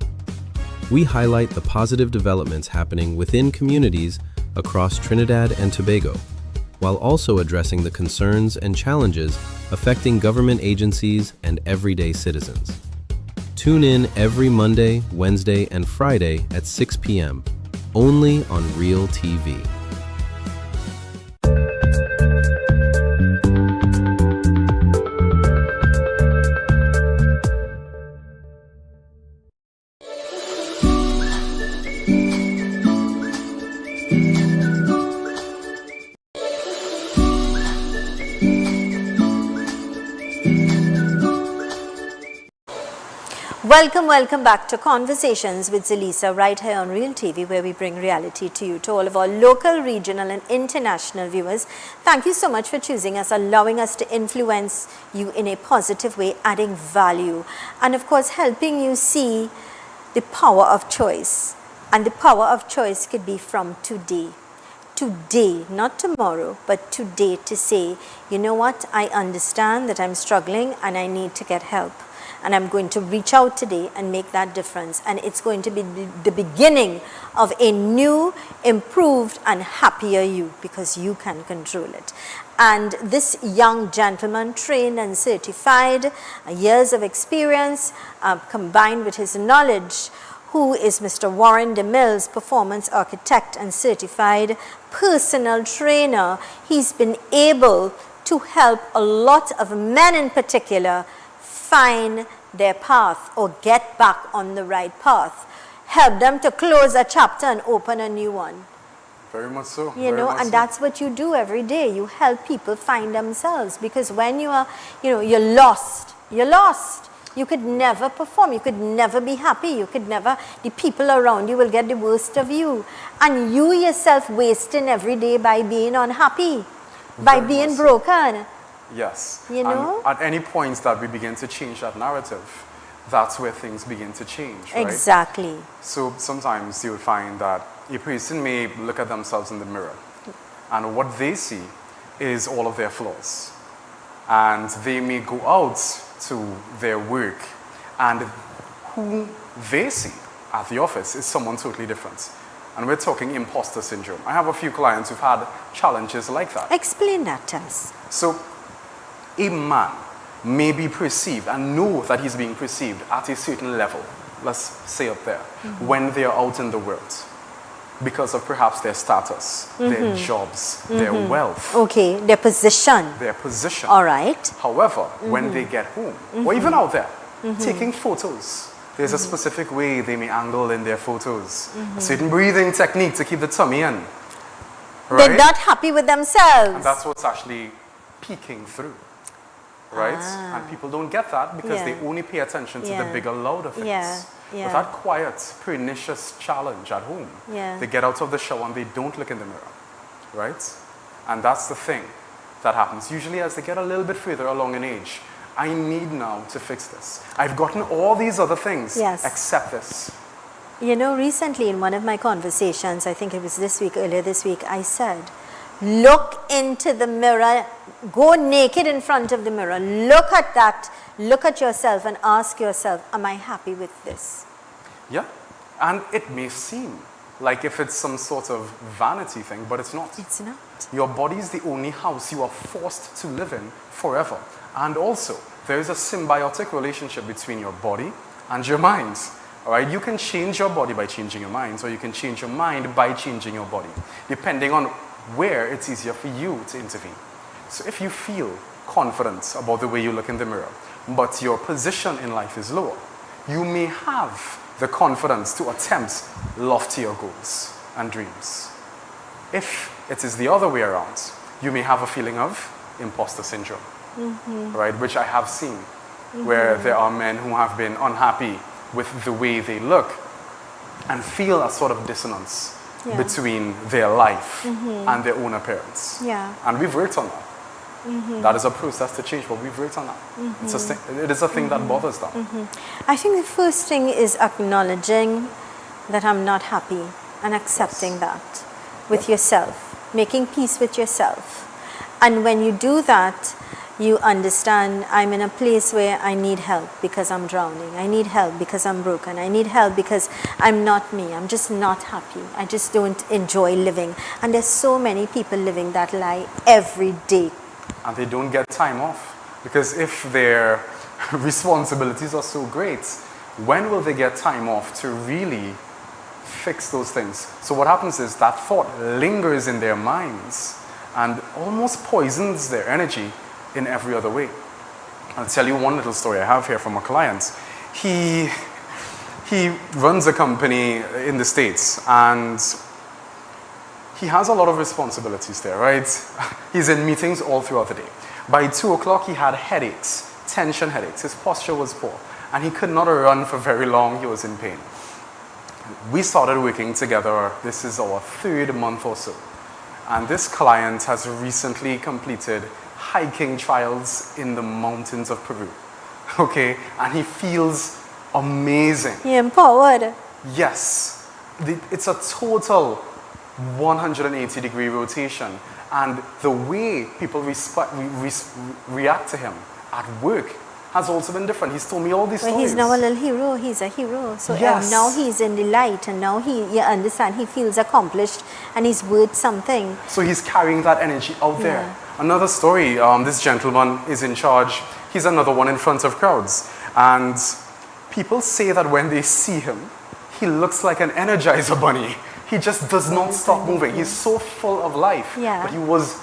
We highlight the positive developments happening within communities across Trinidad and Tobago, while also addressing the concerns and challenges affecting government agencies and everyday citizens. Tune in every Monday, Wednesday, and Friday at 6 p.m., only on Real TV. Welcome back to Conversations with Zelisa right here on Real TV, where we bring reality to you. To all of our local, regional and international viewers, thank you so much for choosing us, allowing us to influence you in a positive way, adding value and of course helping you see the power of choice. And the power of choice could be from today. Today, not tomorrow, but today, to say, you know what, I understand that I'm struggling and I need to get help. And I'm going to reach out today and make that difference. And it's going to be the beginning of a new, improved and happier you, because you can control it. And this young gentleman, trained and certified, years of experience, combined with his knowledge, who is Mr. Warren DeMills, performance architect and certified personal trainer. He's been able to help a lot of men in particular find their path or get back on the right path. Help them to close a chapter and open a new one. Very much so. You know, and that's what you do every day. You help people find themselves, because when you are, you're lost. You're lost. You could never perform. You could never be happy. You could never, the people around you will get the worst of you. And you yourself wasting every day by being unhappy, by being broken. Yes. You know? And at any point that we begin to change that narrative, that's where things begin to change, right? Exactly. So sometimes you'll find that a person may look at themselves in the mirror, and what they see is all of their flaws. And they may go out to their work, and who they see at the office is someone totally different. And we're talking imposter syndrome. I have a few clients who've had challenges like that. Explain that to us. So a man may be perceived and know that he's being perceived at a certain level, let's say up there, when they are out in the world, because of perhaps their status, their jobs, their wealth. Okay, their position. Their position. All right. However, when they get home, or even out there, taking photos, there's a specific way they may angle in their photos, a certain breathing technique to keep the tummy in. Right? They're not happy with themselves. And that's what's actually peeking through. Right? And people don't get that because they only pay attention to the bigger, louder things. But that quiet, pernicious challenge at home, they get out of the shower and they don't look in the mirror. Right? And that's the thing that happens. Usually as they get a little bit further along in age, I need now to fix this. I've gotten all these other things, except this. You know, recently in one of my conversations, I think it was earlier this week, I said, look into the mirror, go naked in front of the mirror, look at that, look at yourself and ask yourself, am I happy with this? Yeah, and it may seem like if it's some sort of vanity thing, but it's not. It's not. Your body is the only house you are forced to live in forever. And also, there is a symbiotic relationship between your body and your mind. All right, you can change your body by changing your mind, or you can change your mind by changing your body, depending on where it's easier for you to intervene. So if you feel confident about the way you look in the mirror, but your position in life is lower, you may have the confidence to attempt loftier goals and dreams. If it is the other way around, you may have a feeling of imposter syndrome, right, which I have seen, where there are men who have been unhappy with the way they look and feel a sort of dissonance between their life and their own appearance. And we've worked on that. That is a process to change, but we've worked on that. It is a thing that bothers them. I think the first thing is acknowledging that I'm not happy and accepting that with yourself, making peace with yourself. And when you do that, you understand I'm in a place where I need help because I'm drowning. I need help because I'm broken. I need help because I'm not me. I'm just not happy. I just don't enjoy living. And there's so many people living that lie every day. And they don't get time off, because if their responsibilities are so great, when will they get time off to really fix those things? So what happens is that thought lingers in their minds and almost poisons their energy in every other way. I'll tell you one little story I have here from a client. He runs a company in the States, and he has a lot of responsibilities there, right? He's in meetings all throughout the day. By 2 o'clock, he had headaches, tension headaches. His posture was poor, and he could not run for very long. He was in pain. We started working together. This is our 3rd month or so. And this client has recently completed hiking trials in the mountains of Peru. Okay? And he feels amazing. You're empowered. Yes. It's a total 180-degree rotation. And the way people react to him at work has also been different. He's told me all these stories. He's now a little hero. He's a hero. So now he's in the light, and now you understand, he feels accomplished and he's worth something. So he's carrying that energy out there. Another story, this gentleman is in charge. He's another one in front of crowds. And people say that when they see him, he looks like an Energizer bunny. He just does not stop moving. He's so full of life. But he was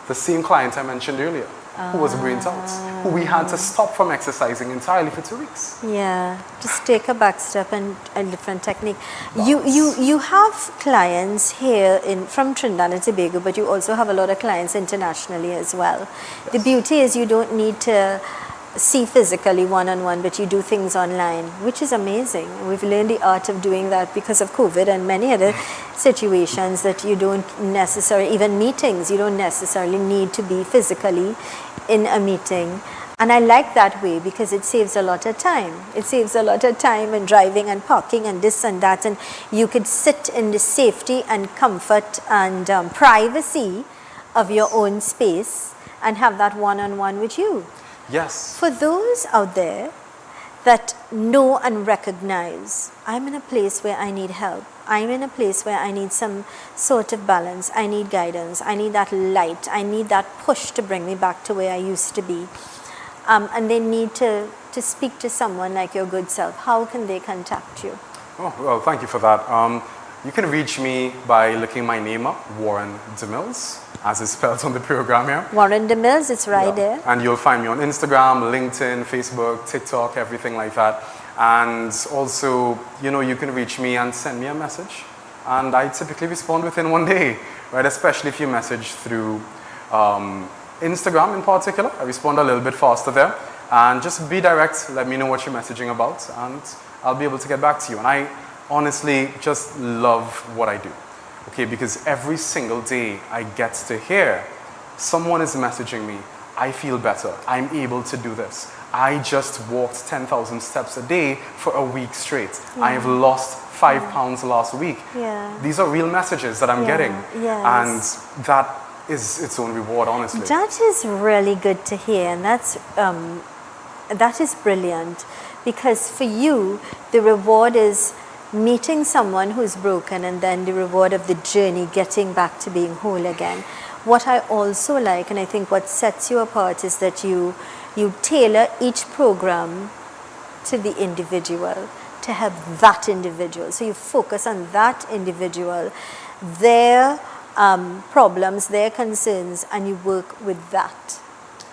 the same client I mentioned earlier. who was brain out, who we had to stop from exercising entirely for 2 weeks. Yeah, just take a back step and a different technique. You have clients here from Trinidad and Tobago, but you also have a lot of clients internationally as well. Yes. The beauty is you don't need to see physically one-on-one, but you do things online, which is amazing. We've learned the art of doing that because of COVID and many other situations that you don't necessarily, even meetings, you don't necessarily need to be physically in a meeting. And I like that way because it saves a lot of time. It saves a lot of time in driving and parking and this and that, and you could sit in the safety and comfort and privacy of your own space and have that one-on-one with you. Yes. For those out there that know and recognize, I'm in a place where I need help. I'm in a place where I need some sort of balance. I need guidance. I need that light. I need that push to bring me back to where I used to be. And they need to speak to someone like your good self. How can they contact you? Oh, well, thank you for that. You can reach me by looking my name up, Warren DeMills, as it's spelled on the program here. Warren DeMills, it's right there. And you'll find me on Instagram, LinkedIn, Facebook, TikTok, everything like that. And also, you can reach me and send me a message. And I typically respond within 1 day, right? Especially if you message through Instagram in particular. I respond a little bit faster there. And just be direct, let me know what you're messaging about, and I'll be able to get back to you. And I honestly just love what I do. Okay, because every single day I get to hear someone is messaging me, I feel better, I'm able to do this. I just walked 10,000 steps a day for a week straight. Yeah. I have lost 5 pounds last week. Yeah. These are real messages that I'm getting. Yes. And that is its own reward, honestly. That is really good to hear, and that is brilliant, because for you, the reward is meeting someone who's broken, and then the reward of the journey, getting back to being whole again. What I also like, and I think what sets you apart, is that you tailor each program to the individual, to help that individual. So you focus on that individual, their problems, their concerns, and you work with that.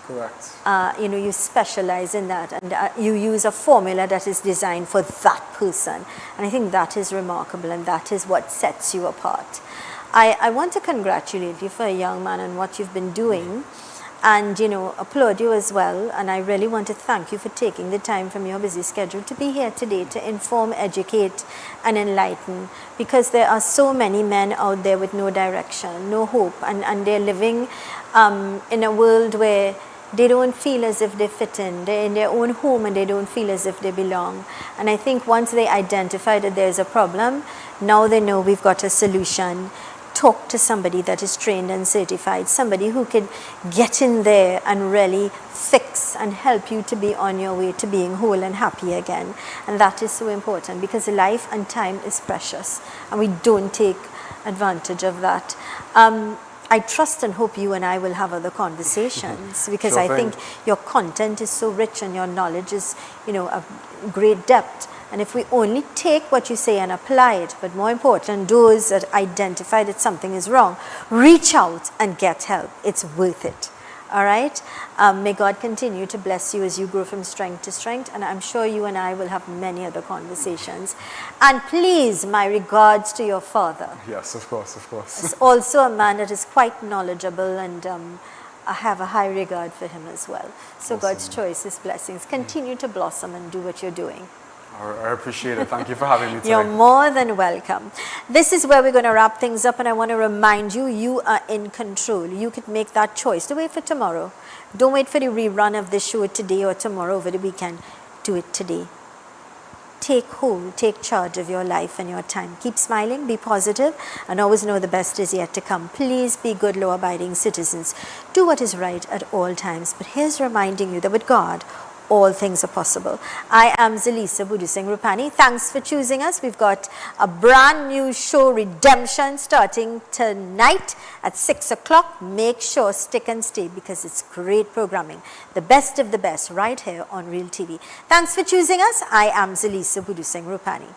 Correct. You specialize in that, and you use a formula that is designed for that person. And I think that is remarkable, and that is what sets you apart. I want to congratulate you for a young man and what you've been doing, and applaud you as well. And I really want to thank you for taking the time from your busy schedule to be here today to inform, educate, and enlighten, because there are so many men out there with no direction, no hope, and they're living in a world where they don't feel as if they fit in. They're in their own home and they don't feel as if they belong. And I think once they identify that there's a problem, now they know we've got a solution. Talk to somebody that is trained and certified, somebody who can get in there and really fix and help you to be on your way to being whole and happy again. And that is so important, because life and time is precious, and we don't take advantage of that. I trust and hope you and I will have other conversations, because Sure I thing. think your content is so rich and your knowledge is, of great depth. And if we only take what you say and apply it, but more important, those that identify that something is wrong, reach out and get help. It's worth it. All right? May God continue to bless you as you grow from strength to strength, and I'm sure you and I will have many other conversations. And please, my regards to your father. Yes, of course, of course. He's also a man that is quite knowledgeable, and I have a high regard for him as well. So Awesome. God's choice, His blessings. Continue to blossom and do what you're doing. I appreciate it. Thank you for having me today. You're more than welcome. This is where we're going to wrap things up, and I want to remind you, you are in control. You could make that choice. Don't wait for tomorrow. Don't wait for the rerun of this show today or tomorrow over the weekend. Do it today. Take hold, take charge of your life and your time. Keep smiling, be positive, and always know the best is yet to come. Please be good, law-abiding citizens. Do what is right at all times. But here's reminding you that with God, all things are possible. I am Zelisa Rupani. Thanks for choosing us. We've got a brand new show, Redemption, starting tonight at 6 o'clock. Make sure stick and stay, because it's great programming. The best of the best right here on Real TV. Thanks for choosing us. I am Zelisa Rupani.